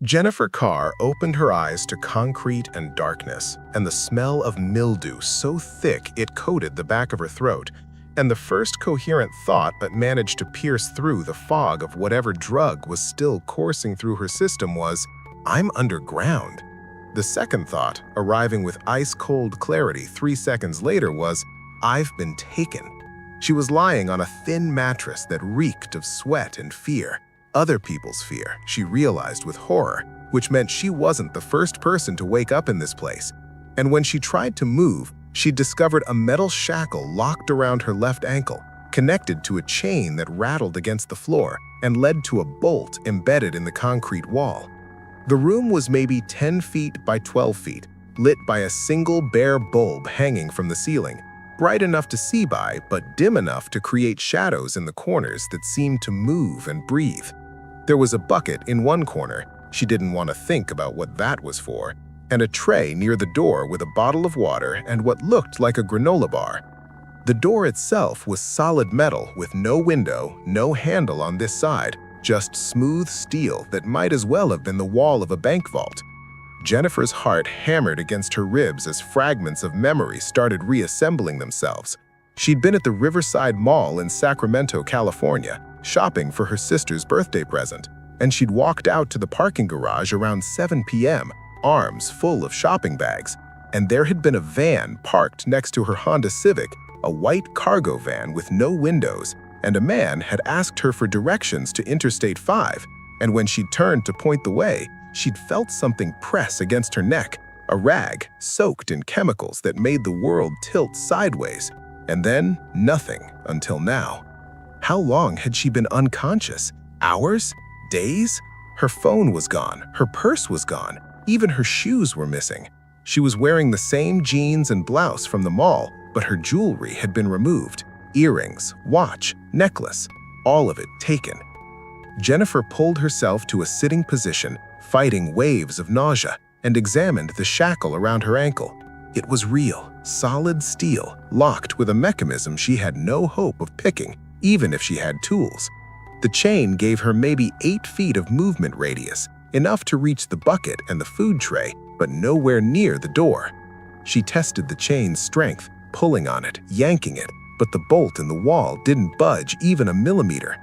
Jennifer Carr opened her eyes to concrete and darkness, and the smell of mildew so thick it coated the back of her throat, and the first coherent thought that managed to pierce through the fog of whatever drug was still coursing through her system was, "I'm underground." The second thought, arriving with ice-cold clarity 3 seconds later, was, "I've been taken." She was lying on a thin mattress that reeked of sweat and fear. Other people's fear, she realized with horror, which meant she wasn't the first person to wake up in this place. And when she tried to move, she discovered a metal shackle locked around her left ankle, connected to a chain that rattled against the floor and led to a bolt embedded in the concrete wall. The room was maybe 10 feet by 12 feet, lit by a single bare bulb hanging from the ceiling, bright enough to see by, but dim enough to create shadows in the corners that seemed to move and breathe. There was a bucket in one corner, she didn't want to think about what that was for, and a tray near the door with a bottle of water and what looked like a granola bar. The door itself was solid metal with no window, no handle on this side, just smooth steel that might as well have been the wall of a bank vault. Jennifer's heart hammered against her ribs as fragments of memory started reassembling themselves. She'd been at the Riverside Mall in Sacramento, California, shopping for her sister's birthday present, and she'd walked out to the parking garage around 7 p.m., arms full of shopping bags, and there had been a van parked next to her Honda Civic, a white cargo van with no windows, and a man had asked her for directions to Interstate 5, and when she turned to point the way, she'd felt something press against her neck, a rag soaked in chemicals that made the world tilt sideways, and then nothing until now. How long had she been unconscious? Hours? Days? Her phone was gone, her purse was gone, even her shoes were missing. She was wearing the same jeans and blouse from the mall, but her jewelry had been removed. Earrings, watch, necklace, all of it taken. Jennifer pulled herself to a sitting position, fighting waves of nausea, and examined the shackle around her ankle. It was real, solid steel, locked with a mechanism she had no hope of picking, even if she had tools. The chain gave her maybe 8 feet of movement radius, enough to reach the bucket and the food tray, but nowhere near the door. She tested the chain's strength, pulling on it, yanking it, but the bolt in the wall didn't budge even a millimeter.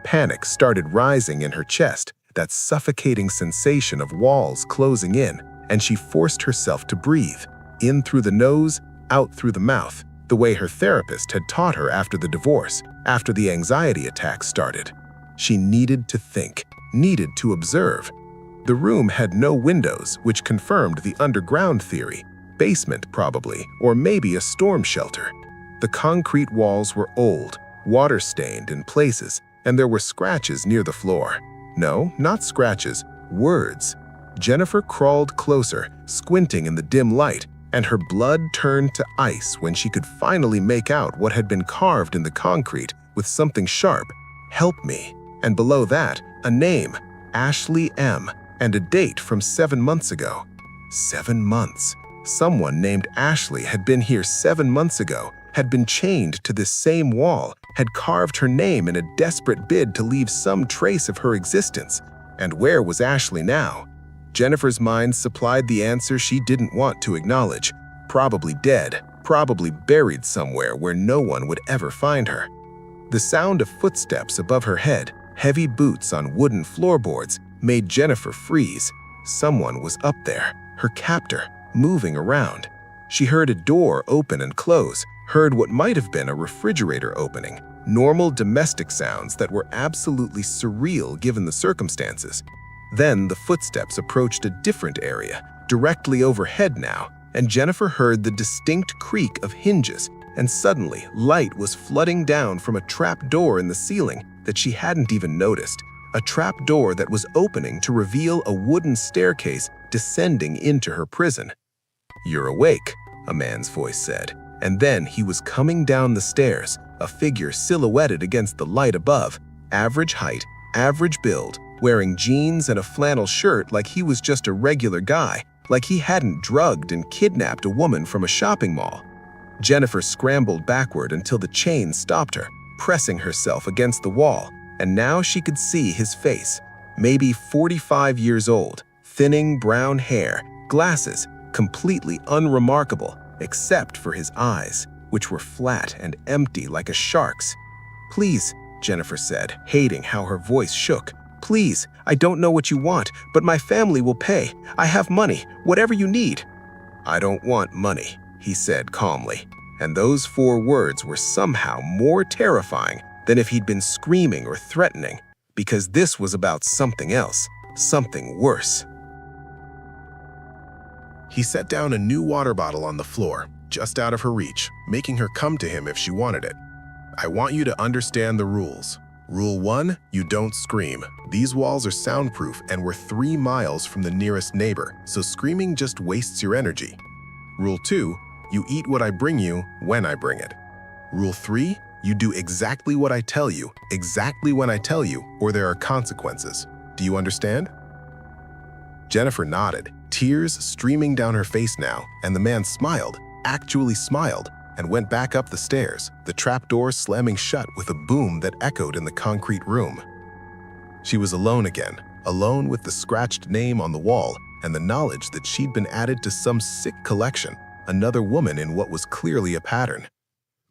Panic started rising in her chest, that suffocating sensation of walls closing in, and she forced herself to breathe, in through the nose, out through the mouth, the way her therapist had taught her after the divorce, after the anxiety attacks started. She needed to think, needed to observe. The room had no windows, which confirmed the underground theory. Basement, probably, or maybe a storm shelter. The concrete walls were old, water-stained in places, and there were scratches near the floor. No, not scratches, words. Jennifer crawled closer, squinting in the dim light, and her blood turned to ice when she could finally make out what had been carved in the concrete with something sharp. "Help me." And below that, a name, Ashley M., and a date from 7 months ago. 7 months. Someone named Ashley had been here 7 months ago, had been chained to this same wall, had carved her name in a desperate bid to leave some trace of her existence. And where was Ashley now? Jennifer's mind supplied the answer she didn't want to acknowledge. Probably dead, probably buried somewhere where no one would ever find her. The sound of footsteps above her head, heavy boots on wooden floorboards, made Jennifer freeze. Someone was up there, her captor, moving around. She heard a door open and close, heard what might have been a refrigerator opening, normal domestic sounds that were absolutely surreal given the circumstances. Then the footsteps approached a different area, directly overhead now, and Jennifer heard the distinct creak of hinges, and suddenly light was flooding down from a trap door in the ceiling that she hadn't even noticed, a trap door that was opening to reveal a wooden staircase descending into her prison. "You're awake," a man's voice said, and then he was coming down the stairs, a figure silhouetted against the light above, average height, average build, wearing jeans and a flannel shirt like he was just a regular guy, like he hadn't drugged and kidnapped a woman from a shopping mall. Jennifer scrambled backward until the chain stopped her, pressing herself against the wall, and now she could see his face, maybe 45 years old, Thinning brown hair, glasses, completely unremarkable, except for his eyes, which were flat and empty like a shark's. "Please," Jennifer said, hating how her voice shook. "Please, I don't know what you want, but my family will pay. I have money, whatever you need." "I don't want money," he said calmly, and those 4 words were somehow more terrifying than if he'd been screaming or threatening, because this was about something else, something worse. He set down a new water bottle on the floor, just out of her reach, making her come to him if she wanted it. "I want you to understand the rules. Rule 1, you don't scream. These walls are soundproof and we're 3 miles from the nearest neighbor, so screaming just wastes your energy. Rule 2, you eat what I bring you when I bring it. Rule 3, you do exactly what I tell you, exactly when I tell you, or there are consequences. Do you understand?" Jennifer nodded, tears streaming down her face now, and the man smiled, actually smiled, and went back up the stairs, the trapdoor slamming shut with a boom that echoed in the concrete room. She was alone again, alone with the scratched name on the wall and the knowledge that she'd been added to some sick collection, another woman in what was clearly a pattern.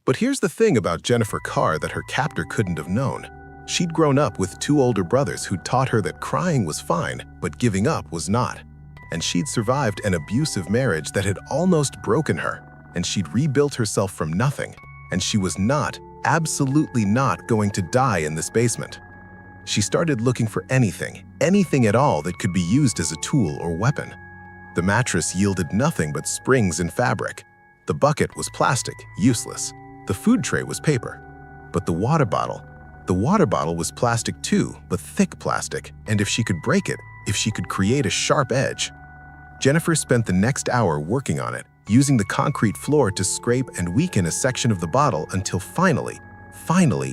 But here's the thing about Jennifer Carr that her captor couldn't have known. She'd grown up with 2 older brothers who taught her that crying was fine, but giving up was not. And she'd survived an abusive marriage that had almost broken her, and she'd rebuilt herself from nothing, and she was not, absolutely not going to die in this basement. She started looking for anything at all that could be used as a tool or weapon. The mattress yielded nothing but springs and fabric. The bucket was plastic, useless. The food tray was paper. But the water bottle was plastic too, but thick plastic, and if she could break it, if she could create a sharp edge. Jennifer spent the next hour working on it, using the concrete floor to scrape and weaken a section of the bottle until finally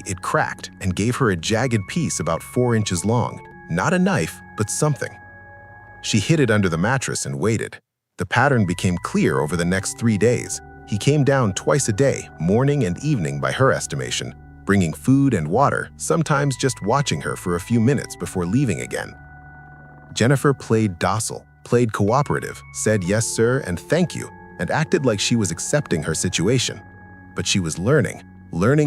it cracked and gave her a jagged piece about 4 inches long. Not a knife, but something. She hid it under the mattress and waited. The pattern became clear over the next 3 days. He came down twice a day, morning and evening by her estimation, bringing food and water, sometimes just watching her for a few minutes before leaving again. Jennifer played docile, played cooperative, said yes sir and thank you, and acted like she was accepting her situation. But she was learning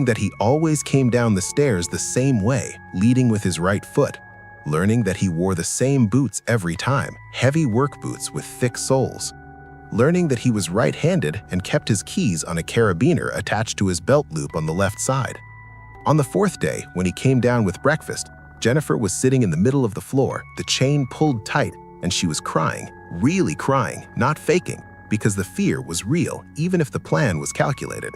that he always came down the stairs the same way, leading with his right foot. Learning that he wore the same boots every time, heavy work boots with thick soles. Learning that he was right-handed and kept his keys on a carabiner attached to his belt loop on the left side. On the 4th day, when he came down with breakfast, Jennifer was sitting in the middle of the floor, the chain pulled tight, and she was crying, really crying, not faking, because the fear was real, even if the plan was calculated.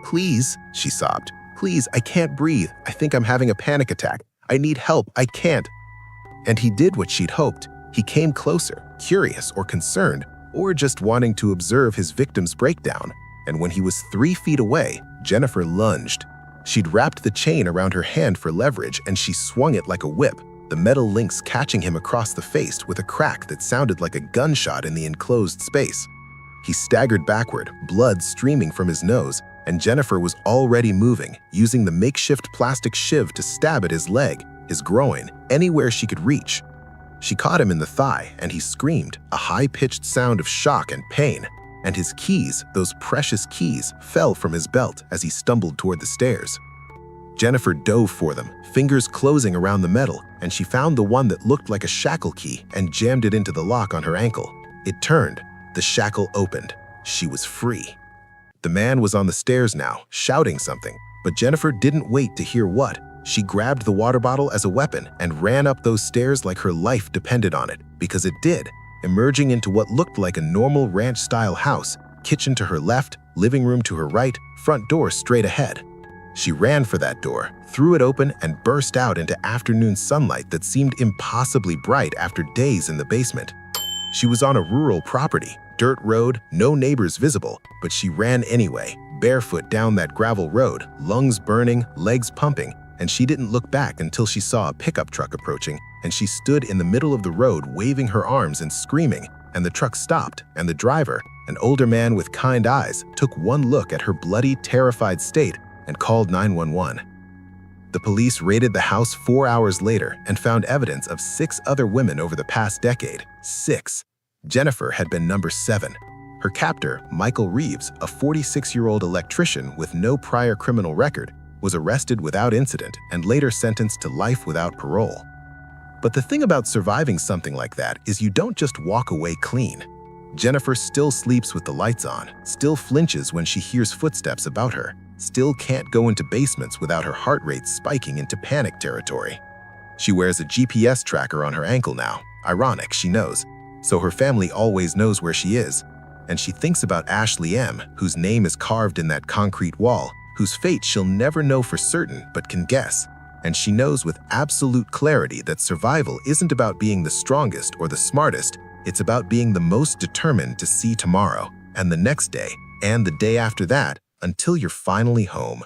"Please," she sobbed, "please, I can't breathe. I think I'm having a panic attack. I need help, I can't." And he did what she'd hoped. He came closer, curious or concerned, or just wanting to observe his victim's breakdown. And when he was 3 feet away, Jennifer lunged. She'd wrapped the chain around her hand for leverage, and she swung it like a whip, the metal links catching him across the face with a crack that sounded like a gunshot in the enclosed space. He staggered backward, blood streaming from his nose, and Jennifer was already moving, using the makeshift plastic shiv to stab at his leg, his groin, anywhere she could reach. She caught him in the thigh, and he screamed, a high-pitched sound of shock and pain, and his keys, those precious keys, fell from his belt as he stumbled toward the stairs. Jennifer dove for them, fingers closing around the metal, and she found the one that looked like a shackle key and jammed it into the lock on her ankle. It turned. The shackle opened. She was free. The man was on the stairs now, shouting something, but Jennifer didn't wait to hear what. She grabbed the water bottle as a weapon and ran up those stairs like her life depended on it, because it did, emerging into what looked like a normal ranch-style house, kitchen to her left, living room to her right, front door straight ahead. She ran for that door, threw it open, and burst out into afternoon sunlight that seemed impossibly bright after days in the basement. She was on a rural property, dirt road, no neighbors visible, but she ran anyway, barefoot down that gravel road, lungs burning, legs pumping, and she didn't look back until she saw a pickup truck approaching, and she stood in the middle of the road waving her arms and screaming, and the truck stopped, and the driver, an older man with kind eyes, took one look at her bloody, terrified state and called 911. The police raided the house 4 hours later and found evidence of 6 other women over the past decade. 6. Jennifer had been number 7. Her captor, Michael Reeves, a 46-year-old electrician with no prior criminal record, was arrested without incident and later sentenced to life without parole. But the thing about surviving something like that is you don't just walk away clean. Jennifer still sleeps with the lights on, still flinches when she hears footsteps about her, still can't go into basements without her heart rate spiking into panic territory. She wears a GPS tracker on her ankle now. Ironic, she knows. So her family always knows where she is. And she thinks about Ashley M., whose name is carved in that concrete wall, whose fate she'll never know for certain but can guess. And she knows with absolute clarity that survival isn't about being the strongest or the smartest, it's about being the most determined to see tomorrow, and the next day, and the day after that, until you're finally home.